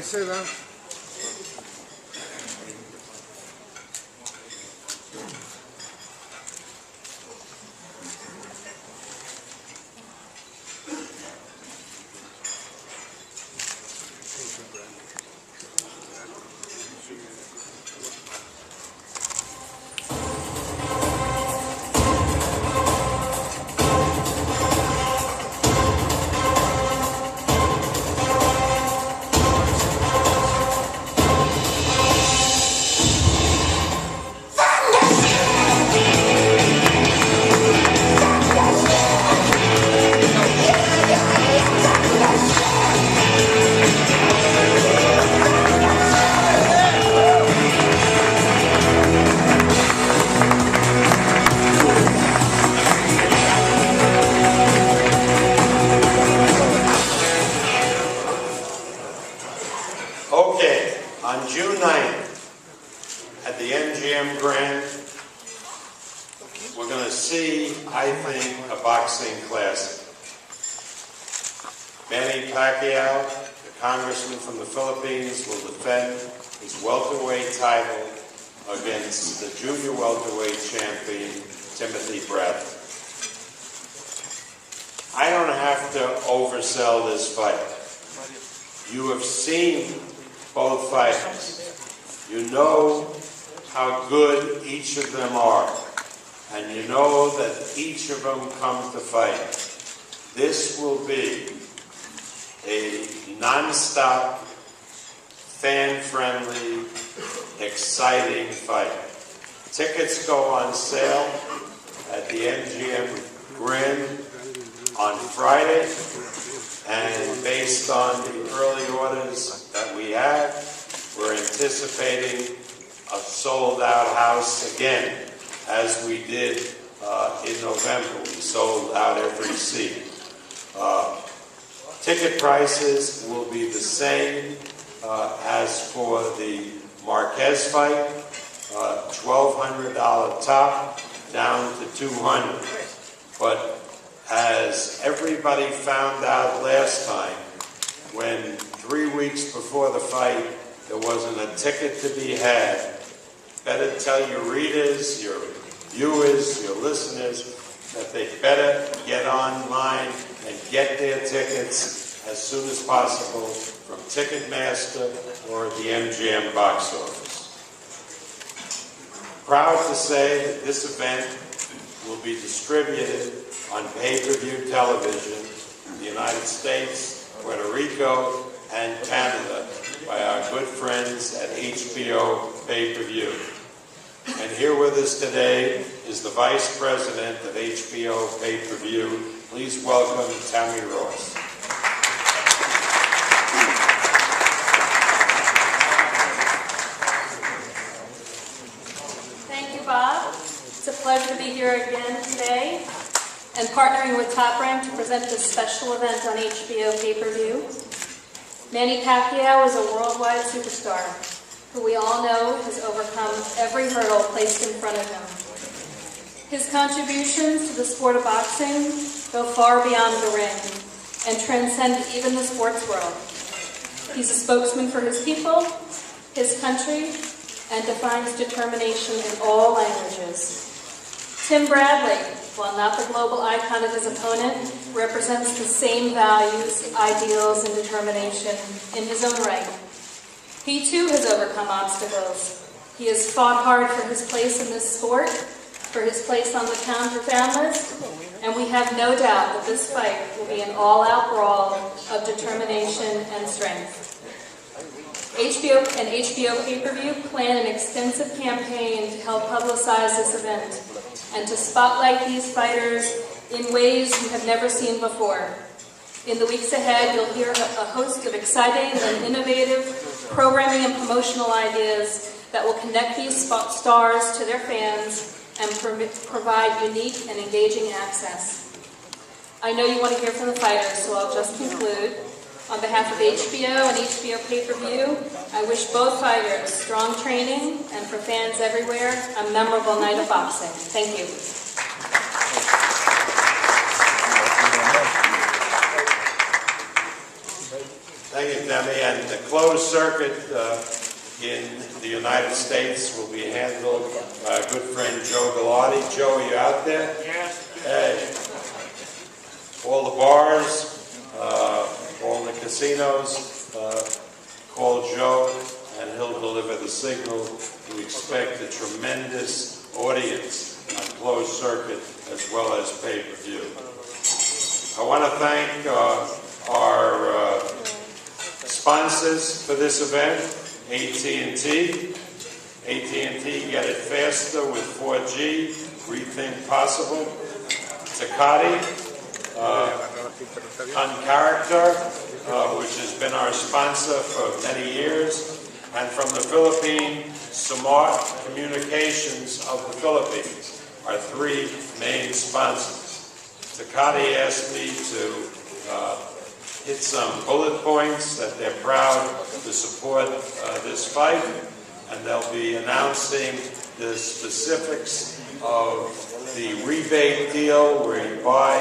sit down. Manny Pacquiao, the congressman from the Philippines, will defend his welterweight title against the junior welterweight champion, Timothy Bradley. I don't have to oversell this fight. You have seen both fighters. You know how good each of them are. And you know that each of them come to fight. This will be a non-stop, fan-friendly, exciting fight. Tickets go on sale at the MGM Grand on Friday, and based on the early orders that we have, we're anticipating a sold-out house again, as we did in November. We sold out every seat. Ticket prices will be the same as for the Marquez fight, $1,200 top, down to $200. But as everybody found out last time, when 3 weeks before the fight there wasn't a ticket to be had, better tell your readers, your viewers, your listeners, that they better get online and get their tickets as soon as possible from Ticketmaster or at the MGM box office. Proud to say that this event will be distributed on pay-per-view television in the United States, Puerto Rico, and Canada by our good friends at HBO Pay-Per-View. And here with us today is the Vice President of HBO Pay-Per-View. Please welcome Tammy Ross. Thank you, Bob. It's a pleasure to be here again today and partnering with Top Rank to present this special event on HBO Pay-Per-View. Manny Pacquiao is a worldwide superstar who we all know has overcome every hurdle placed in front of him. His contributions to the sport of boxing go far beyond the ring and transcend even the sports world. He's a spokesman for his people, his country, and defines determination in all languages. Tim Bradley, while not the global icon of his opponent, represents the same values, ideals, and determination in his own right. He too has overcome obstacles. He has fought hard for his place in this sport, for his place on the Counter-Fan list, and we have no doubt that this fight will be an all-out brawl of determination and strength. HBO and HBO Pay-Per-View plan an extensive campaign to help publicize this event and to spotlight these fighters in ways you have never seen before. In the weeks ahead, you'll hear a host of exciting and innovative programming and promotional ideas that will connect these stars to their fans and provide unique and engaging access. I know you want to hear from the fighters, so I'll just conclude. On behalf of HBO and HBO Pay-Per-View, I wish both fighters strong training and for fans everywhere, a memorable night of boxing. Thank you. Thank you, Demi. And the closed circuit in the United States will be handled by our good friend Joe Gallardi. Joe, are you out there? Yes. Hey. All the bars, all the casinos, call Joe and he'll deliver the signal. We expect a tremendous audience on closed circuit as well as pay-per-view. I want to thank our sponsors for this event, AT&T. AT&T, get it faster with 4G, rethink possible. Takati, on character, which has been our sponsor for many years. And from the Philippines, Smart Communications of the Philippines, our three main sponsors. Takati asked me to hit some bullet points that they're proud to support this fight, and they'll be announcing the specifics of the rebate deal where you buy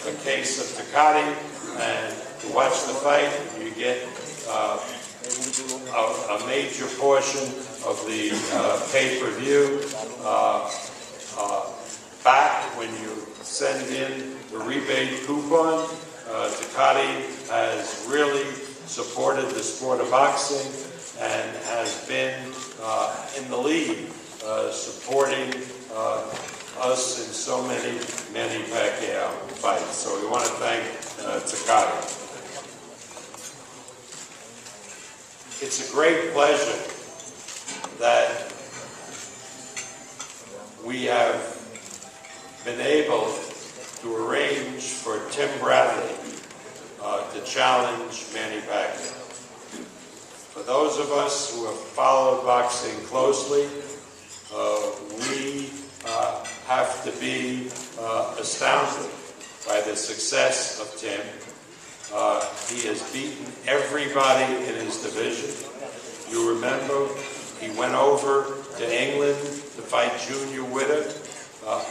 a case of Takati and to watch the fight you get a major portion of the pay-per-view back when you send in the rebate coupon. Takati has really supported the sport of boxing and has been in the lead supporting us in so many Manny Pacquiao fights. So we want to thank Takati. It's a great pleasure that we have been able to arrange for Tim Bradley to challenge Manny Pacquiao. For those of us who have followed boxing closely, we have to be astounded by the success of Tim. He has beaten everybody in his division. You remember, he went over to England to fight Junior Witter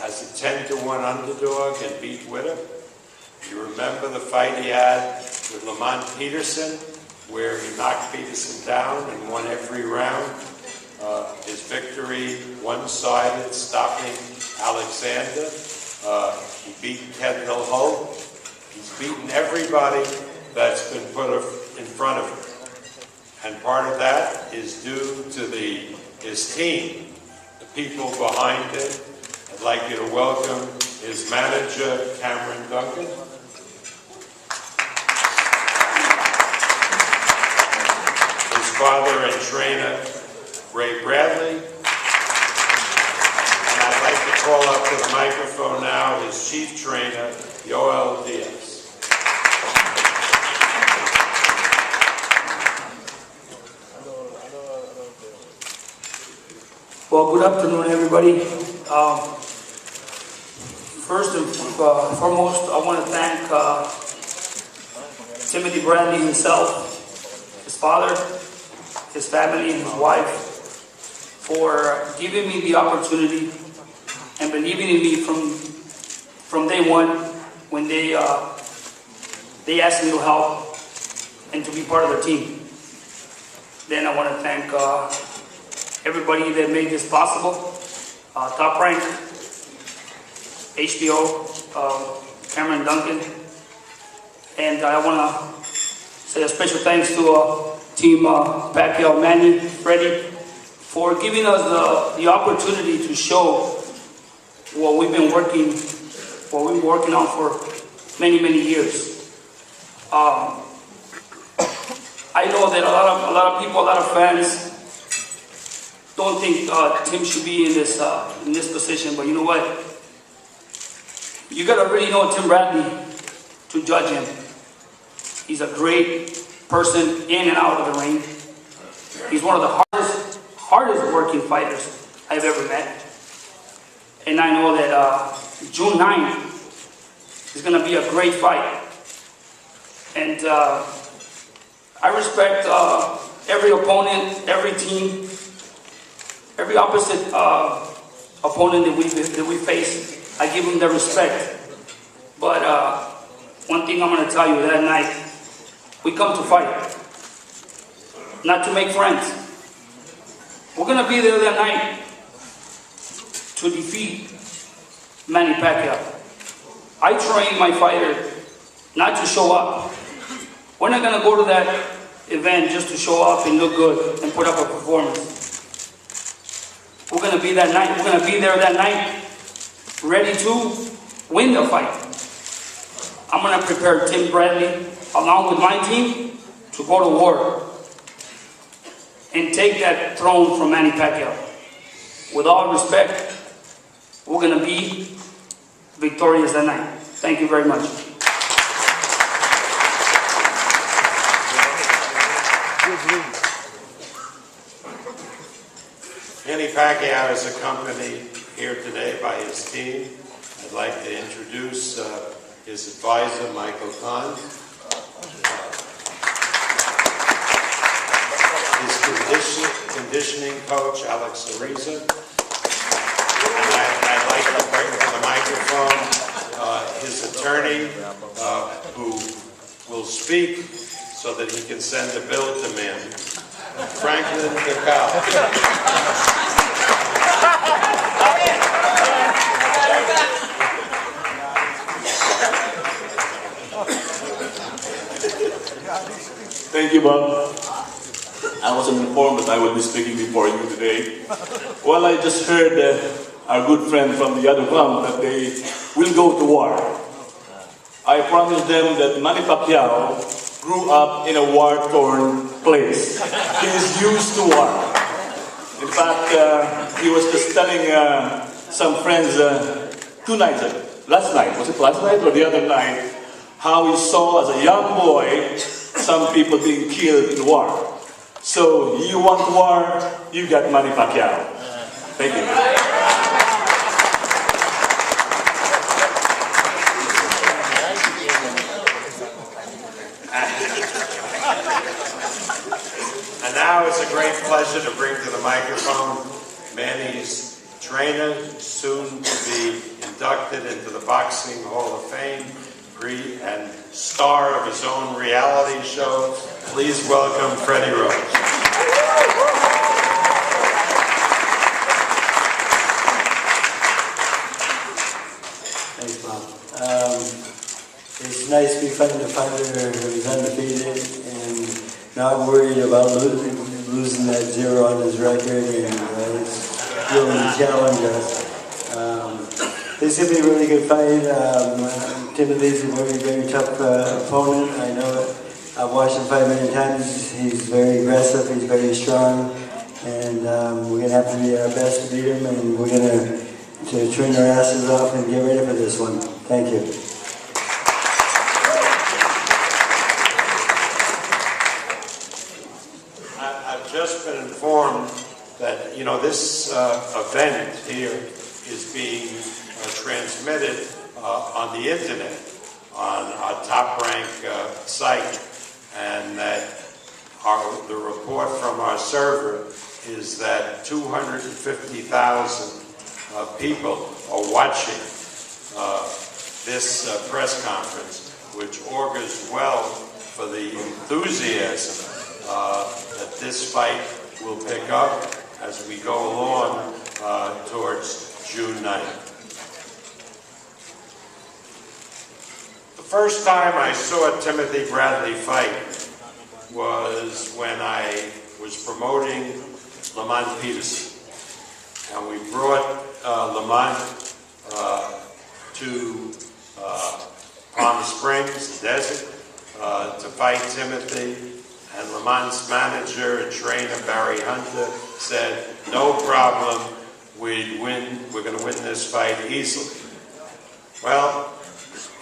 as a 10-1 underdog and beat Witter. You remember the fight he had with Lamont Peterson, where he knocked Peterson down and won every round. His victory, one-sided, stopping Alexander. He beat Kendall Holt. He's beaten everybody that's been put in front of him. And part of that is due to his team, the people behind him. I'd like you to welcome his manager, Cameron Duncan. His father and trainer, Ray Bradley. And I'd like to call up to the microphone now his chief trainer, Joel Diaz. Well, good afternoon, everybody. First and foremost, I want to thank Timothy Bradley himself, his father, his family, and his wife for giving me the opportunity and believing in me from day one when they asked me to help and to be part of their team. Then I want to thank everybody that made this possible. Top Rank, HBO, Cameron Duncan, and I want to say a special thanks to Team Pacquiao, Manny, Freddie, for giving us the opportunity to show what we've been working on for many years. I know that a lot of people, a lot of fans don't think Tim should be in this position, but you know what? You gotta really know Tim Bradley to judge him. He's a great person in and out of the ring. He's one of the hardest working fighters I've ever met. And I know that June 9th is gonna be a great fight. And I respect every opponent, every team, every opposite opponent that we face. I give them their respect. But one thing I'm going to tell you, that night, we come to fight. not to make friends. We're going to be there that night to defeat Manny Pacquiao. I train my fighter not to show up. We're not going to go to that event just to show up and look good and put up a performance. We're going to be that night. We're going to be there that night ready to win the fight. I'm going to prepare Tim Bradley along with my team to go to war and take that throne from Manny Pacquiao. With all respect, we're going to be victorious that night. Thank you very much. Manny Pacquiao is accompanied here today by his team. I'd like to introduce his advisor, Michael Kahn, his conditioning coach, Alex Ariza, and I'd like to bring to the microphone his attorney, who will speak so that he can send a bill to Manny, Franklin DeCal. Thank you, Bob. I wasn't informed that I would be speaking before you today. Well, I just heard our good friend from the other camp that they will go to war. I promised them that Manny Pacquiao grew up in a war-torn place. He is used to war. In fact, he was just telling some friends last night, was it last night or the other night, how he saw as a young boy some people being killed in war. So, you want war, you got Manny Pacquiao. Thank you. And now it's a great pleasure to bring to the microphone Manny's trainer, soon to be inducted into the Boxing Hall of Fame, and star of his own reality show. Please welcome Freddie Roach. Thanks, Bob. It's nice to be fighting a fighter who's undefeated and not worried about losing that 0 on his record, and he's willing to challenge us. This is going to be a really good fight. Timothy's a very, very tough opponent. I know it. I've watched him fight many times. He's very aggressive. He's very strong. And we're going to have to be our best to beat him. And we're going to train our asses off and get ready for this one. Thank you. I've just been informed that, this event here is being transmitted on the internet, on our Top Rank site, and that the report from our server is that 250,000 people are watching this press conference, which augurs well for the enthusiasm that this fight will pick up as we go along towards June 9th. The first time I saw Timothy Bradley fight was when I was promoting Lamont Peterson. And we brought Lamont to Palm Springs, the desert, to fight Timothy. And Lamont's manager and trainer, Barry Hunter, said, no problem, we'd win. We're going to win this fight easily. Well,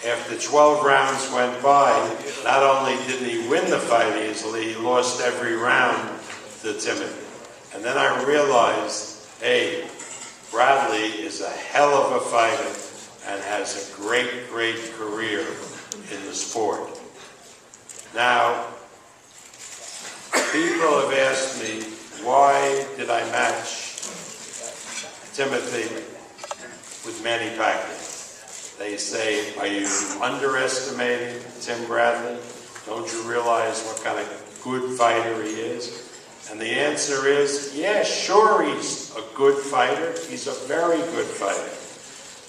after 12 rounds went by, not only didn't he win the fight easily, he lost every round to Timothy. And then I realized, hey, Bradley is a hell of a fighter and has a great, great career in the sport. Now, people have asked me, why did I match Timothy with Manny Pacquiao? They say, are you underestimating Tim Bradley? Don't you realize what kind of good fighter he is? And the answer is, yeah, sure, he's a good fighter. He's a very good fighter.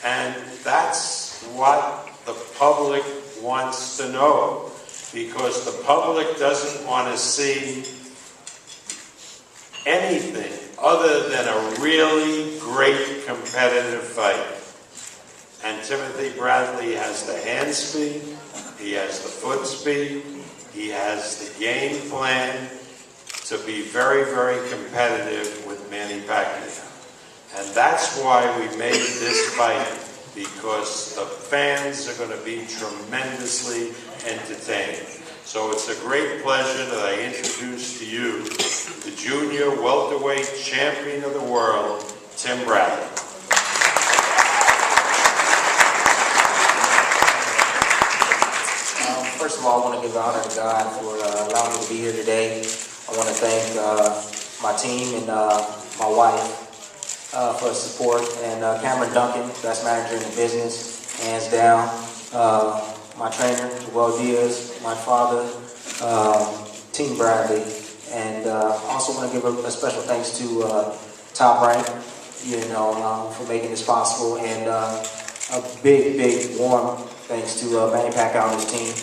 And that's what the public wants to know, because the public doesn't want to see anything other than a really great competitive fight. And Timothy Bradley has the hand speed, he has the foot speed, he has the game plan to be very, very competitive with Manny Pacquiao. And that's why we made this fight, because the fans are going to be tremendously entertained. So it's a great pleasure that I introduce to you the junior welterweight champion of the world, Tim Bradley. First of all, I want to give honor to God for allowing me to be here today. I want to thank my team and my wife for support, and Cameron Duncan, best manager in the business, hands down. My trainer, Joel Diaz, my father, Team Bradley, and also want to give a special thanks to Top Rank, for making this possible, and a big, warm thanks to Manny Pacquiao and his team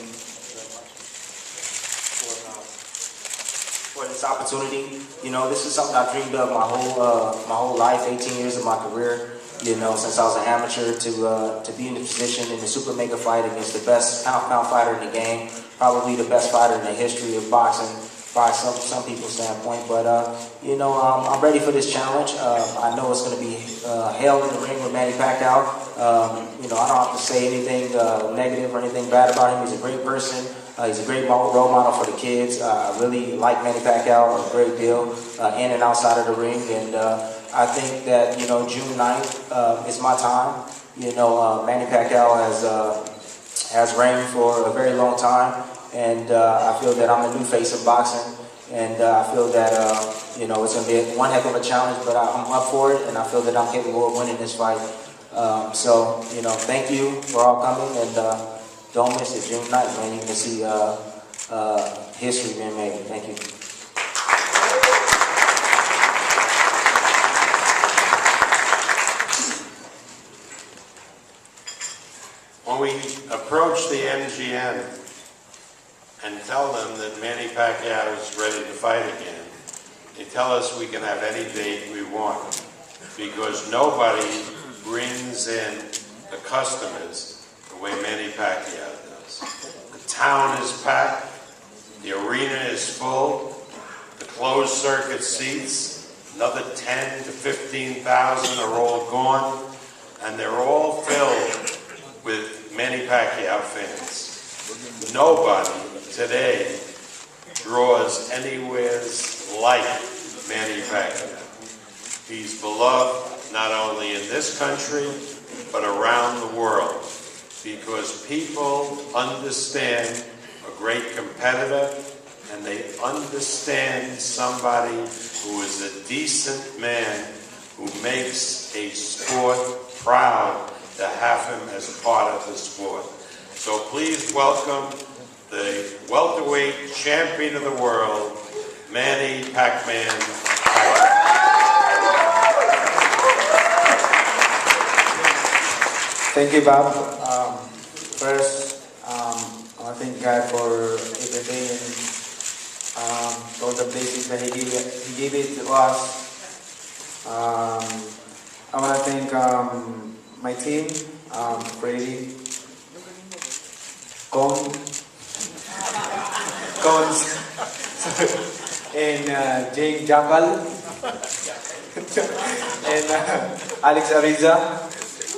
for this opportunity. This is something I dreamed of my whole life, 18 years of my career. Since I was an amateur, to be in the position in the super mega fight against the best pound fighter in the game, probably the best fighter in the history of boxing, by some people's standpoint. But I'm ready for this challenge. I know it's going to be hell in the ring with Manny Pacquiao. I don't have to say anything negative or anything bad about him. He's a great person. He's a great role model for the kids. I really like Manny Pacquiao a great deal, in and outside of the ring. And I think that, June 9th is my time. Manny Pacquiao has reigned for a very long time. And I feel that I'm the new face of boxing. And I feel that, it's going to be one heck of a challenge, but I'm up for it. And I feel that I'm capable of winning this fight. So, thank you for all coming. And don't miss it, June 9th, man. You can see history being made. Thank you. When we approach the MGM and tell them that Manny Pacquiao is ready to fight again, they tell us we can have any date we want, because nobody brings in the customers the way Manny Pacquiao does. The town is packed, the arena is full, the closed circuit seats, another 10 to 15,000 are all gone, and they're all filled with Manny Pacquiao fans. Nobody today draws anywhere like Manny Pacquiao. He's beloved not only in this country, but around the world, because people understand a great competitor, and they understand somebody who is a decent man who makes a sport proud to have him as part of the sport. So please welcome the welterweight champion of the world, Manny Pac-Man Pacquiao. Thank you, Bob. First, I want to thank God for everything and all the blessings that He gave it to us. I want to thank my team, Freddie, and Jane Jackal, and Alex Ariza.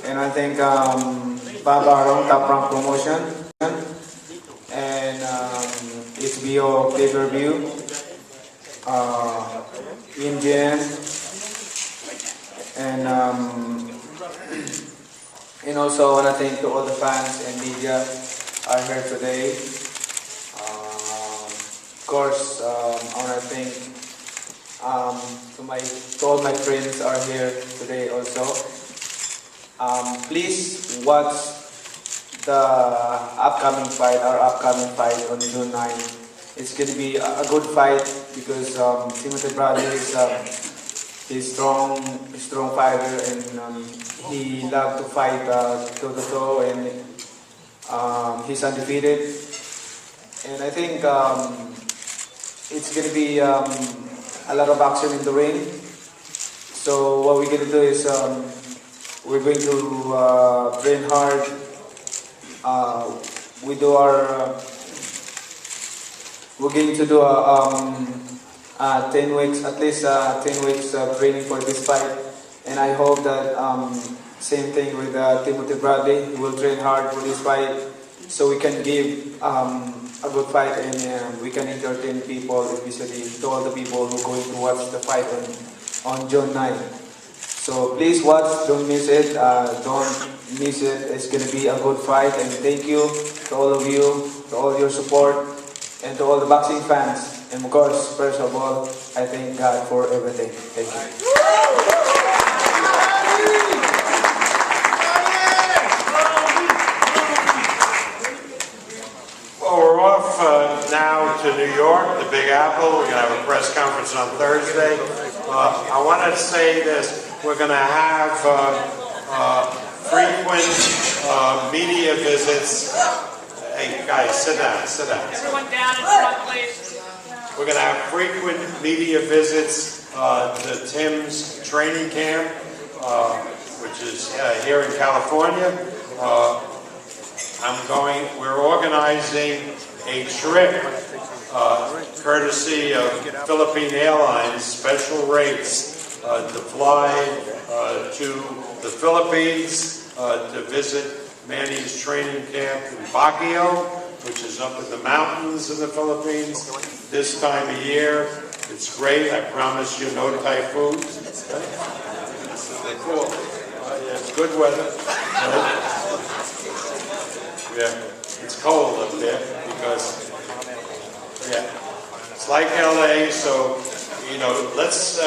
And I thank Arum, Top Rank Promotion, and HBO pay-per-view, Indian, and also I want to thank all the fans and media are here today. Of course, I want to thank to all my friends are here today also. Please watch the upcoming fight, our upcoming fight on June 9th. it's going to be a good fight because Timothy Bradley is he's strong fighter, and he loves to fight toe to toe, and he's undefeated. And I think it's going to be a lot of action in the ring. So what we're going to do is we're going to train hard. We're going to do 10 weeks, at least 10 weeks training for this fight. And I hope that same thing with Timothy Bradley. We will train hard for this fight so we can give a good fight, and we can entertain people, especially to all the people who are going to watch the fight on June 9. So please watch, don't miss it. Don't miss it. It's going to be a good fight. And thank you to all of you, to all your support, and to all the boxing fans. And of course, first of all, I thank God for everything. Thank you. Well, we're off now to New York, the Big Apple. We're going to have a press conference on Thursday. I wanted to say this. We're going to have frequent media visits. Hey, guys, sit down. Everyone down in front, please. We're going to have frequent media visits to Tim's training camp, which is here in California. We're organizing a trip courtesy of Philippine Airlines, special rates to fly to the Philippines to visit Manny's training camp in Pacquiao, which is up in the mountains in the Philippines. This time of year, it's great. I promise you, no typhoons. Cool. Yeah, it's good weather. Yeah, it's cold up there because, it's like LA. So, let's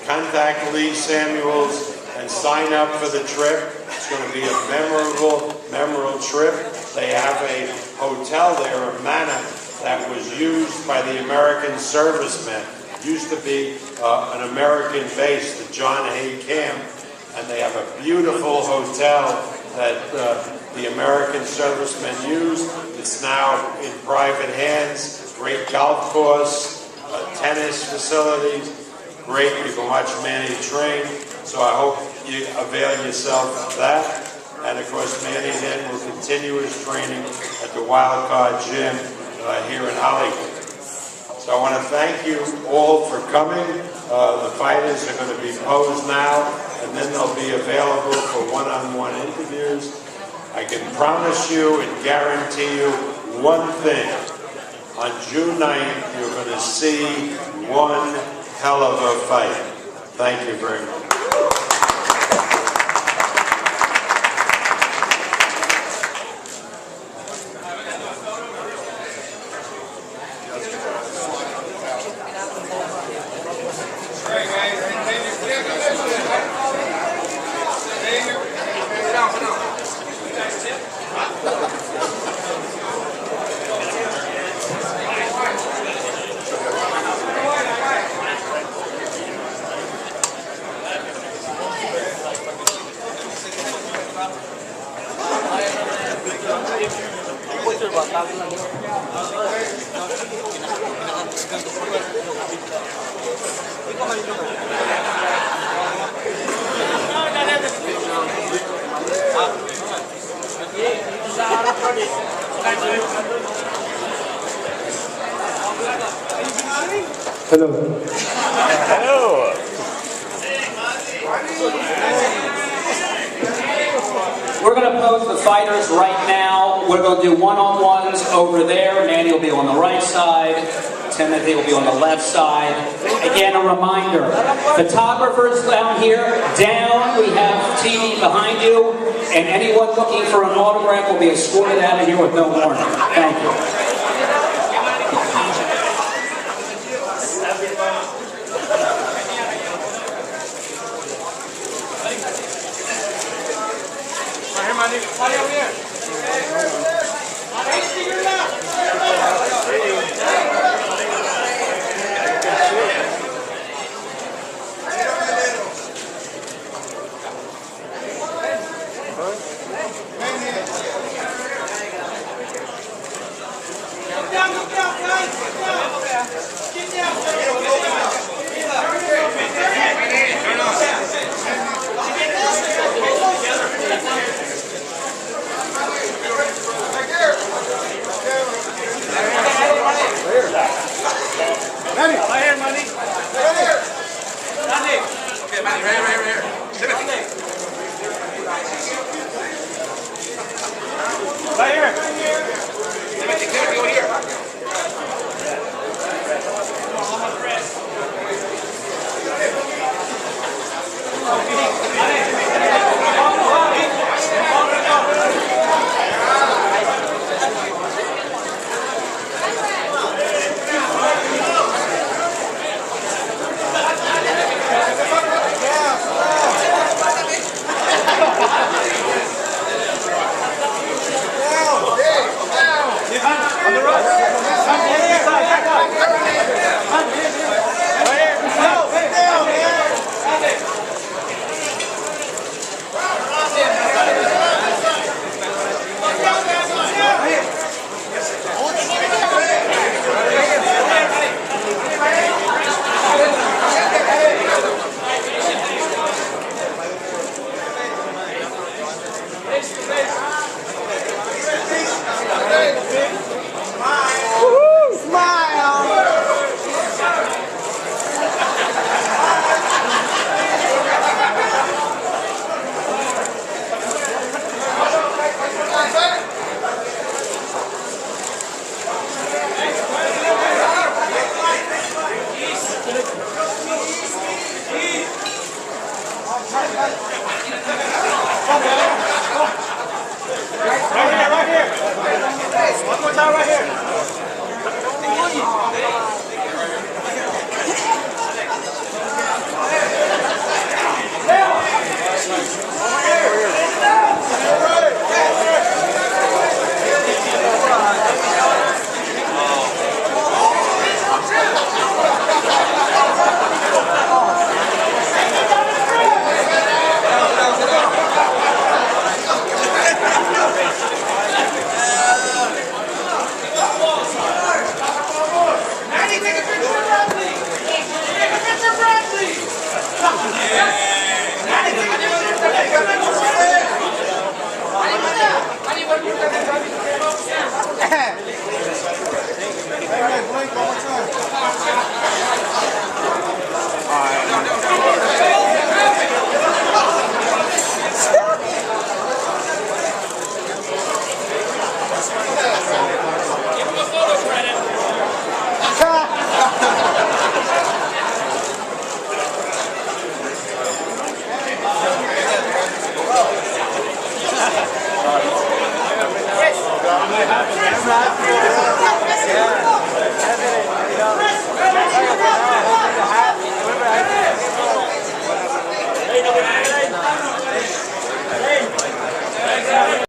contact Lee Samuels and sign up for the trip. It's going to be a memorable trip. They have a hotel there, a manor, that was used by the American servicemen. It used to be an American base, the John Hay Camp, and they have a beautiful hotel that the American servicemen used. It's now in private hands. Great golf course, tennis facilities. Great, you can watch Manny train. So I hope you avail yourself of that. And of course, Manny then will continue his training at the Wild Card Gym here in Hollywood. So I want to thank you all for coming. The fighters are going to be posed now, and then they'll be available for one-on-one interviews. I can promise you and guarantee you one thing. On June 9th, you're going to see one hell of a fight. Thank you very much. Hello. We're going to pose the fighters right now. We're going to do one-on-ones over there. Manny will be on the right side. Timothy will be on the left side. Again, a reminder, photographers down here, down, we have TV behind you, and anyone looking for an autograph will be escorted out of here with no warning. Thank you. Manny. Yeah.